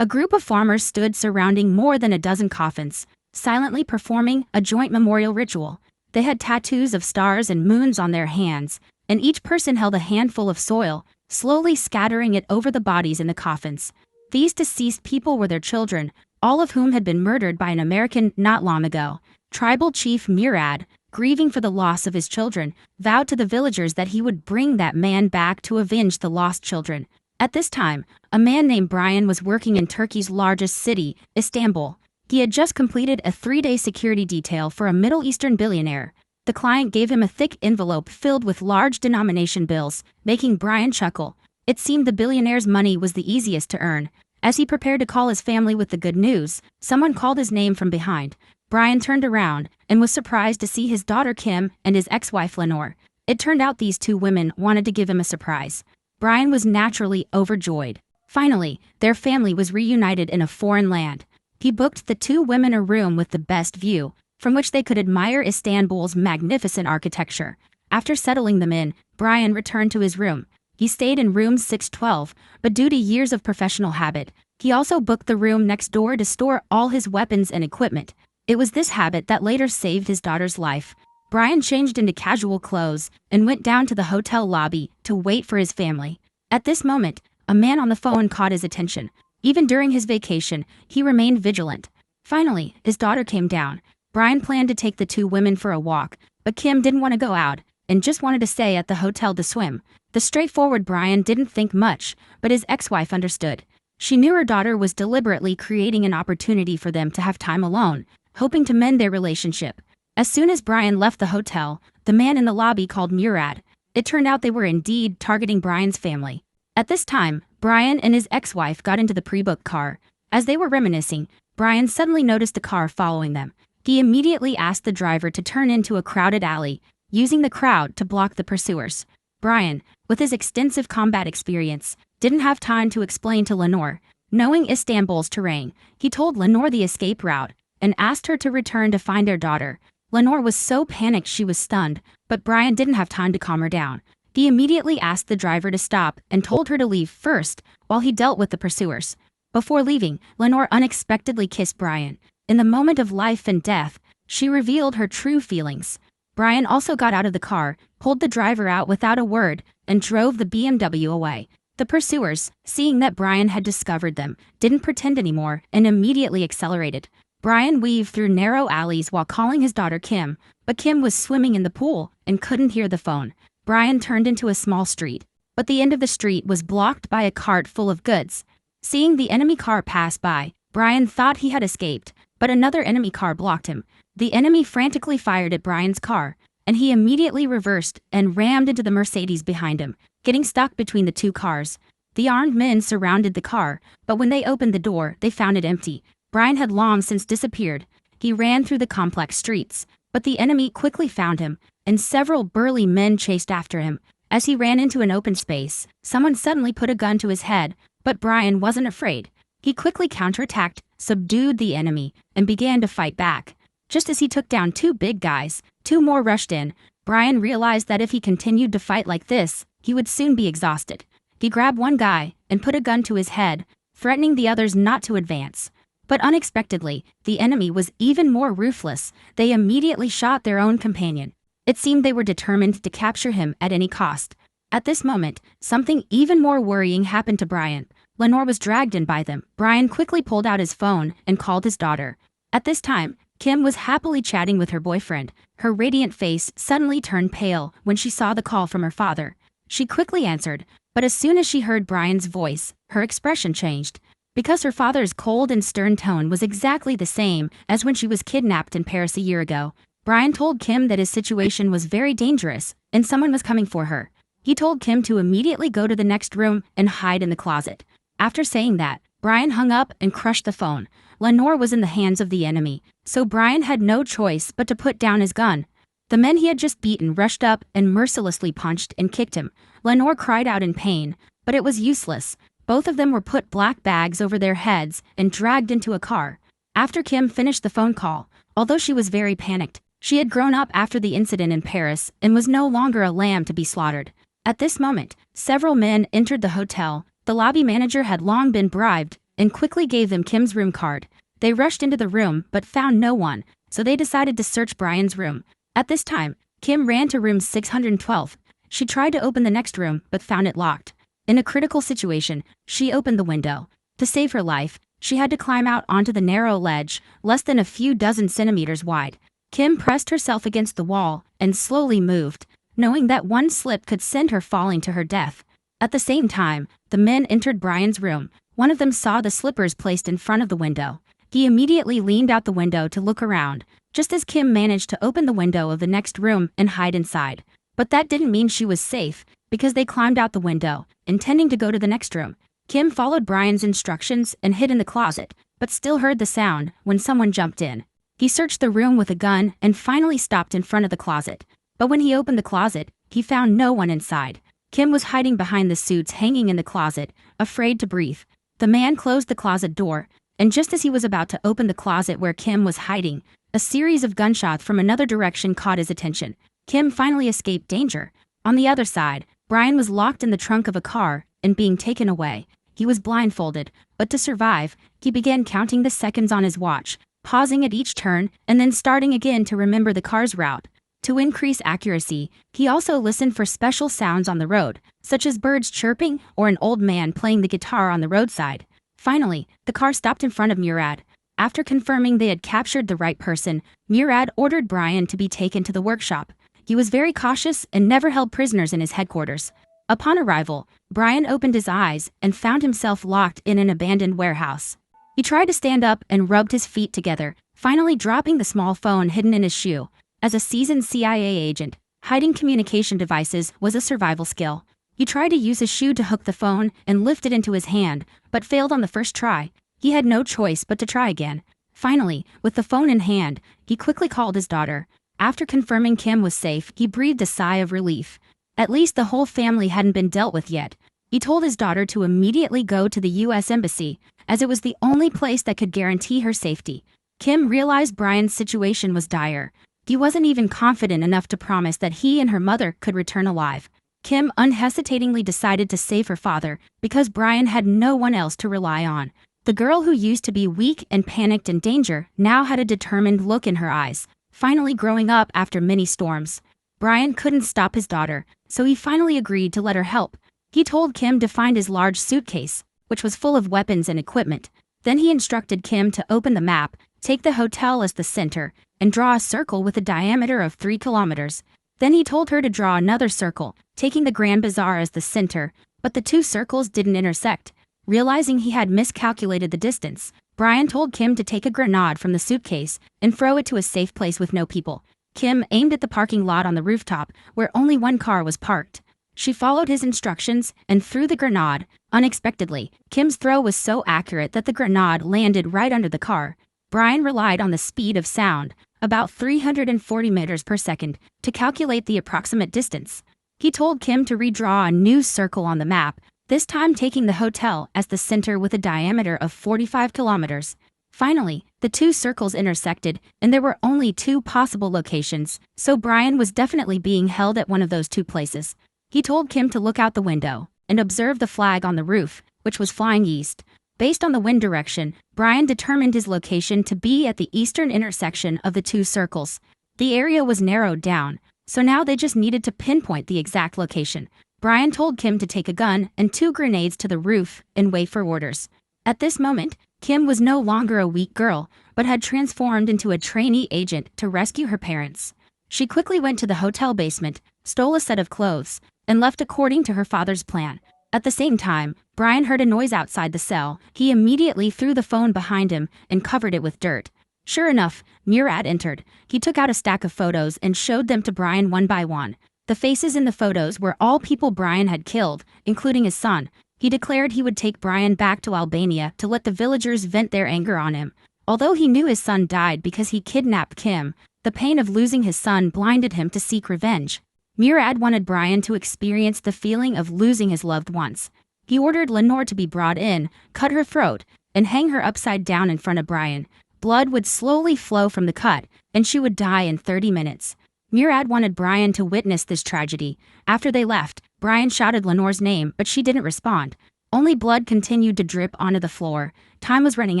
A group of farmers stood surrounding more than a dozen coffins, silently performing a joint memorial ritual. They had tattoos of stars and moons on their hands, and each person held a handful of soil, slowly scattering it over the bodies in the coffins. These deceased people were their children, all of whom had been murdered by an American not long ago. Tribal Chief Murad, grieving for the loss of his children, vowed to the villagers that he would bring that man back to avenge the lost children. At this time, a man named Brian was working in Turkey's largest city, Istanbul. He had just completed a 3-day security detail for a Middle Eastern billionaire. The client gave him a thick envelope filled with large denomination bills, making Brian chuckle. It seemed the billionaire's money was the easiest to earn. As he prepared to call his family with the good news, someone called his name from behind. Brian turned around and was surprised to see his daughter Kim and his ex-wife Lenore. It turned out these two women wanted to give him a surprise. Brian was naturally overjoyed. Finally, their family was reunited in a foreign land. He booked the two women a room with the best view, from which they could admire Istanbul's magnificent architecture. After settling them in, Brian returned to his room. He stayed in room 612, but due to years of professional habit, he also booked the room next door to store all his weapons and equipment. It was this habit that later saved his daughter's life. Brian changed into casual clothes and went down to the hotel lobby to wait for his family. At this moment, a man on the phone caught his attention. Even during his vacation, he remained vigilant. Finally, his daughter came down. Brian planned to take the two women for a walk, but Kim didn't want to go out and just wanted to stay at the hotel to swim. The straightforward Brian didn't think much, but his ex-wife understood. She knew her daughter was deliberately creating an opportunity for them to have time alone, hoping to mend their relationship. As soon as Brian left the hotel, the man in the lobby called Murad. It turned out they were indeed targeting Brian's family. At this time, Brian and his ex-wife got into the pre-booked car. As they were reminiscing, Brian suddenly noticed a car following them. He immediately asked the driver to turn into a crowded alley, using the crowd to block the pursuers. Brian, with his extensive combat experience, didn't have time to explain to Lenore. Knowing Istanbul's terrain, he told Lenore the escape route and asked her to return to find their daughter. Lenore was so panicked she was stunned, but Brian didn't have time to calm her down. He immediately asked the driver to stop and told her to leave first while he dealt with the pursuers. Before leaving, Lenore unexpectedly kissed Brian. In the moment of life and death, she revealed her true feelings. Brian also got out of the car, pulled the driver out without a word, and drove the BMW away. The pursuers, seeing that Brian had discovered them, didn't pretend anymore and immediately accelerated. Brian weaved through narrow alleys while calling his daughter Kim, but Kim was swimming in the pool and couldn't hear the phone. Brian turned into a small street, but the end of the street was blocked by a cart full of goods. Seeing the enemy car pass by, Brian thought he had escaped, but another enemy car blocked him. The enemy frantically fired at Brian's car, and he immediately reversed and rammed into the Mercedes behind him, getting stuck between the two cars. The armed men surrounded the car, but when they opened the door, they found it empty. Brian had long since disappeared. He ran through the complex streets, but the enemy quickly found him, and several burly men chased after him. As he ran into an open space, someone suddenly put a gun to his head, but Brian wasn't afraid. He quickly counterattacked, subdued the enemy, and began to fight back. Just as he took down two big guys, two more rushed in. Brian realized that if he continued to fight like this, he would soon be exhausted. He grabbed one guy and put a gun to his head, threatening the others not to advance. But unexpectedly, the enemy was even more ruthless. They immediately shot their own companion. It seemed they were determined to capture him at any cost. At this moment, something even more worrying happened to Brian. Lenore was dragged in by them. Brian quickly pulled out his phone and called his daughter. At this time, Kim was happily chatting with her boyfriend. Her radiant face suddenly turned pale when she saw the call from her father. She quickly answered, but as soon as she heard Brian's voice, her expression changed. Because her father's cold and stern tone was exactly the same as when she was kidnapped in Paris a year ago, Brian told Kim that his situation was very dangerous and someone was coming for her. He told Kim to immediately go to the next room and hide in the closet. After saying that, Brian hung up and crushed the phone. Lenore was in the hands of the enemy, so Brian had no choice but to put down his gun. The men he had just beaten rushed up and mercilessly punched and kicked him. Lenore cried out in pain, but it was useless. Both of them were put black bags over their heads and dragged into a car. After Kim finished the phone call, although she was very panicked, she had grown up after the incident in Paris and was no longer a lamb to be slaughtered. At this moment, several men entered the hotel. The lobby manager had long been bribed and quickly gave them Kim's room card. They rushed into the room but found no one, so they decided to search Brian's room. At this time, Kim ran to room 612. She tried to open the next room but found it locked. In a critical situation, she opened the window. To save her life, she had to climb out onto the narrow ledge, less than a few dozen centimeters wide. Kim pressed herself against the wall and slowly moved, knowing that one slip could send her falling to her death. At the same time, the men entered Brian's room. One of them saw the slippers placed in front of the window. He immediately leaned out the window to look around, just as Kim managed to open the window of the next room and hide inside. But that didn't mean she was safe, because they climbed out the window, intending to go to the next room. Kim followed Brian's instructions and hid in the closet, but still heard the sound when someone jumped in. He searched the room with a gun and finally stopped in front of the closet. But when he opened the closet, he found no one inside. Kim was hiding behind the suits hanging in the closet, afraid to breathe. The man closed the closet door, and just as he was about to open the closet where Kim was hiding, a series of gunshots from another direction caught his attention. Kim finally escaped danger. On the other side, Brian was locked in the trunk of a car and being taken away. He was blindfolded, but to survive, he began counting the seconds on his watch, pausing at each turn and then starting again to remember the car's route. To increase accuracy, he also listened for special sounds on the road, such as birds chirping or an old man playing the guitar on the roadside. Finally, the car stopped in front of Murad. After confirming they had captured the right person, Murad ordered Brian to be taken to the workshop. He was very cautious and never held prisoners in his headquarters. Upon arrival, Brian opened his eyes and found himself locked in an abandoned warehouse. He tried to stand up and rubbed his feet together, finally dropping the small phone hidden in his shoe. As a seasoned CIA agent, hiding communication devices was a survival skill. He tried to use his shoe to hook the phone and lift it into his hand, but failed on the first try. He had no choice but to try again. Finally, with the phone in hand, he quickly called his daughter. After confirming Kim was safe, he breathed a sigh of relief. At least the whole family hadn't been dealt with yet. He told his daughter to immediately go to the U.S. Embassy, as it was the only place that could guarantee her safety. Kim realized Brian's situation was dire. He wasn't even confident enough to promise that he and her mother could return alive. Kim unhesitatingly decided to save her father because Brian had no one else to rely on. The girl who used to be weak and panicked in danger now had a determined look in her eyes, finally growing up after many storms. Brian couldn't stop his daughter, so he finally agreed to let her help. He told Kim to find his large suitcase, which was full of weapons and equipment. Then he instructed Kim to open the map, take the hotel as the center, and draw a circle with a diameter of 3 kilometers. Then he told her to draw another circle, taking the Grand Bazaar as the center, but the two circles didn't intersect. Realizing he had miscalculated the distance, Brian told Kim to take a grenade from the suitcase and throw it to a safe place with no people. Kim aimed at the parking lot on the rooftop, where only one car was parked. She followed his instructions and threw the grenade. Unexpectedly, Kim's throw was so accurate that the grenade landed right under the car. Brian relied on the speed of sound, about 340 meters per second, to calculate the approximate distance. He told Kim to redraw a new circle on the map, this time taking the hotel as the center with a diameter of 45 kilometers. Finally, the two circles intersected, and there were only two possible locations, so Brian was definitely being held at one of those two places. He told Kim to look out the window and observe the flag on the roof, which was flying east. Based on the wind direction, Brian determined his location to be at the eastern intersection of the two circles. The area was narrowed down, so now they just needed to pinpoint the exact location. Brian told Kim to take a gun and 2 grenades to the roof and wait for orders. At this moment, Kim was no longer a weak girl, but had transformed into a trainee agent to rescue her parents. She quickly went to the hotel basement, stole a set of clothes, and left according to her father's plan. At the same time, Brian heard a noise outside the cell. He immediately threw the phone behind him and covered it with dirt. Sure enough, Murad entered. He took out a stack of photos and showed them to Brian one by one. The faces in the photos were all people Brian had killed, including his son. He declared he would take Brian back to Albania to let the villagers vent their anger on him. Although he knew his son died because he kidnapped Kim, the pain of losing his son blinded him to seek revenge. Murad wanted Brian to experience the feeling of losing his loved ones. He ordered Lenore to be brought in, cut her throat, and hang her upside down in front of Brian. Blood would slowly flow from the cut, and she would die in 30 minutes. Murad wanted Brian to witness this tragedy. After they left, Brian shouted Lenore's name, but she didn't respond. Only blood continued to drip onto the floor. Time was running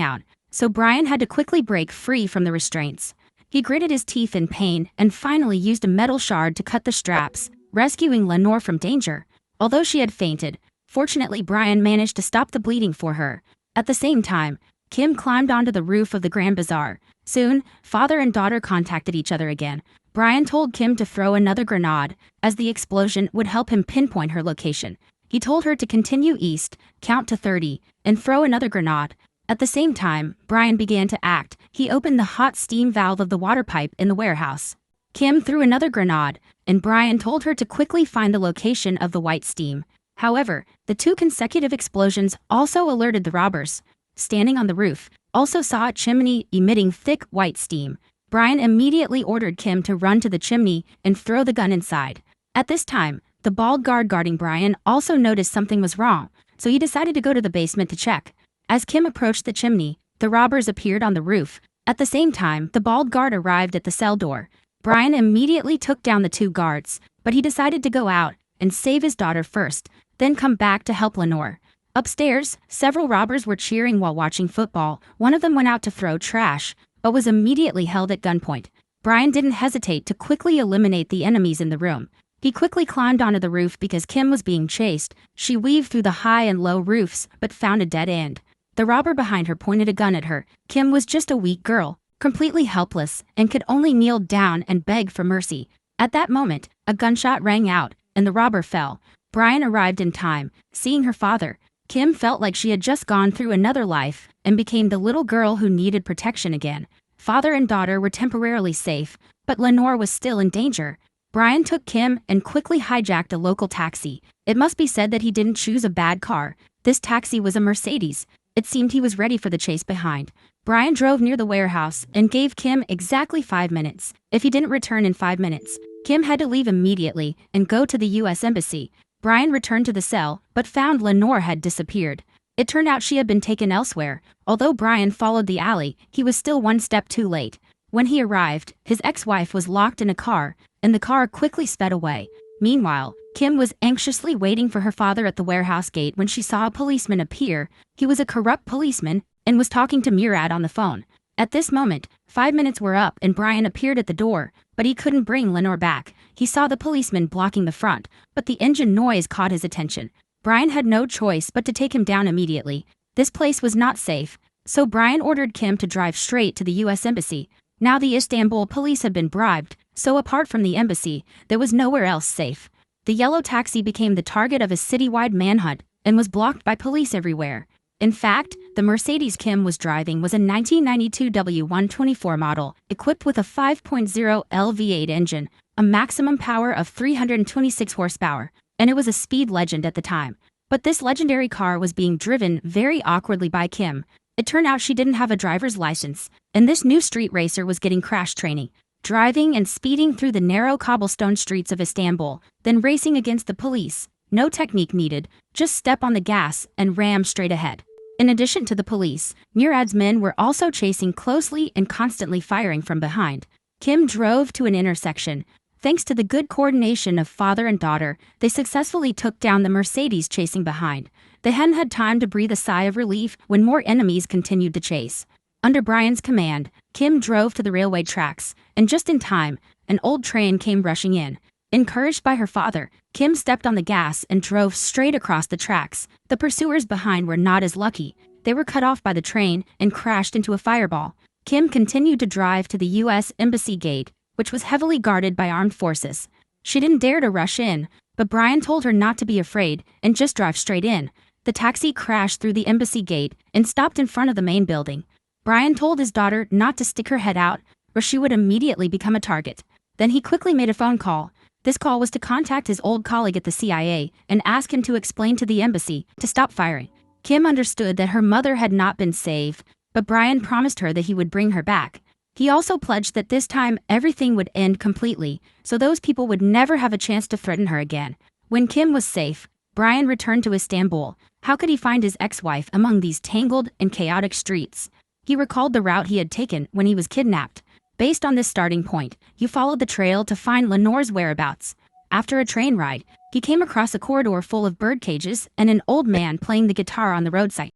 out, so Brian had to quickly break free from the restraints. He gritted his teeth in pain and finally used a metal shard to cut the straps, rescuing Lenore from danger. Although she had fainted, fortunately Brian managed to stop the bleeding for her. At the same time, Kim climbed onto the roof of the Grand Bazaar. Soon, father and daughter contacted each other again. Brian told Kim to throw another grenade, as the explosion would help him pinpoint her location. He told her to continue east, count to 30, and throw another grenade. At the same time, Brian began to act. He opened the hot steam valve of the water pipe in the warehouse. Kim threw another grenade, and Brian told her to quickly find the location of the white steam. However, the two consecutive explosions also alerted the robbers. Standing on the roof, also saw a chimney emitting thick white steam. Brian immediately ordered Kim to run to the chimney and throw the gun inside. At this time, the bald guard guarding Brian also noticed something was wrong, so he decided to go to the basement to check. As Kim approached the chimney, the robbers appeared on the roof. At the same time, the bald guard arrived at the cell door. Brian immediately took down the two guards, but he decided to go out and save his daughter first, then come back to help Lenore. Upstairs, several robbers were cheering while watching football. One of them went out to throw trash, but was immediately held at gunpoint. Brian didn't hesitate to quickly eliminate the enemies in the room. He quickly climbed onto the roof because Kim was being chased. She weaved through the high and low roofs, but found a dead end. The robber behind her pointed a gun at her. Kim was just a weak girl, completely helpless, and could only kneel down and beg for mercy. At that moment, a gunshot rang out, and the robber fell. Brian arrived in time, seeing her father. Kim felt like she had just gone through another life and became the little girl who needed protection again. Father and daughter were temporarily safe, but Lenore was still in danger. Brian took Kim and quickly hijacked a local taxi. It must be said that he didn't choose a bad car. This taxi was a Mercedes. It seemed he was ready for the chase behind. Brian drove near the warehouse and gave Kim exactly 5 minutes. If he didn't return in 5 minutes, Kim had to leave immediately and go to the U.S. Embassy. Brian returned to the cell, but found Lenore had disappeared. It turned out she had been taken elsewhere. Although Brian followed the alley, he was still one step too late. When he arrived, his ex-wife was locked in a car, and the car quickly sped away. Meanwhile, Kim was anxiously waiting for her father at the warehouse gate when she saw a policeman appear. He was a corrupt policeman and was talking to Murad on the phone. At this moment, 5 minutes were up and Brian appeared at the door, but he couldn't bring Lenore back. He saw the policeman blocking the front, but the engine noise caught his attention. Brian had no choice but to take him down immediately. This place was not safe, so Brian ordered Kim to drive straight to the U.S. Embassy. Now the Istanbul police had been bribed, so apart from the embassy, there was nowhere else safe. The yellow taxi became the target of a citywide manhunt and was blocked by police everywhere. In fact, the Mercedes Kim was driving was a 1992 W124 model, equipped with a 5.0 L V8 engine, a maximum power of 326 horsepower, and it was a speed legend at the time. But this legendary car was being driven very awkwardly by Kim. It turned out she didn't have a driver's license, and this new street racer was getting crash training, driving and speeding through the narrow cobblestone streets of Istanbul, then racing against the police. No technique needed, just step on the gas and ram straight ahead. In addition to the police, Murad's men were also chasing closely and constantly firing from behind. Kim drove to an intersection. Thanks to the good coordination of father and daughter, they successfully took down the Mercedes chasing behind. They hadn't had time to breathe a sigh of relief when more enemies continued to chase. Under Brian's command, Kim drove to the railway tracks, and just in time, an old train came rushing in. Encouraged by her father, Kim stepped on the gas and drove straight across the tracks. The pursuers behind were not as lucky. They were cut off by the train and crashed into a fireball. Kim continued to drive to the U.S. Embassy gate, which was heavily guarded by armed forces. She didn't dare to rush in, but Brian told her not to be afraid and just drive straight in. The taxi crashed through the embassy gate and stopped in front of the main building. Brian told his daughter not to stick her head out, or she would immediately become a target. Then he quickly made a phone call. This call was to contact his old colleague at the CIA and ask him to explain to the embassy to stop firing. Kim understood that her mother had not been saved, but Brian promised her that he would bring her back. He also pledged that this time everything would end completely, so those people would never have a chance to threaten her again. When Kim was safe, Brian returned to Istanbul. How could he find his ex-wife among these tangled and chaotic streets? He recalled the route he had taken when he was kidnapped. Based on this starting point, you followed the trail to find Lenore's whereabouts. After a train ride, He came across a corridor full of bird cages and an old man playing the guitar on the roadside.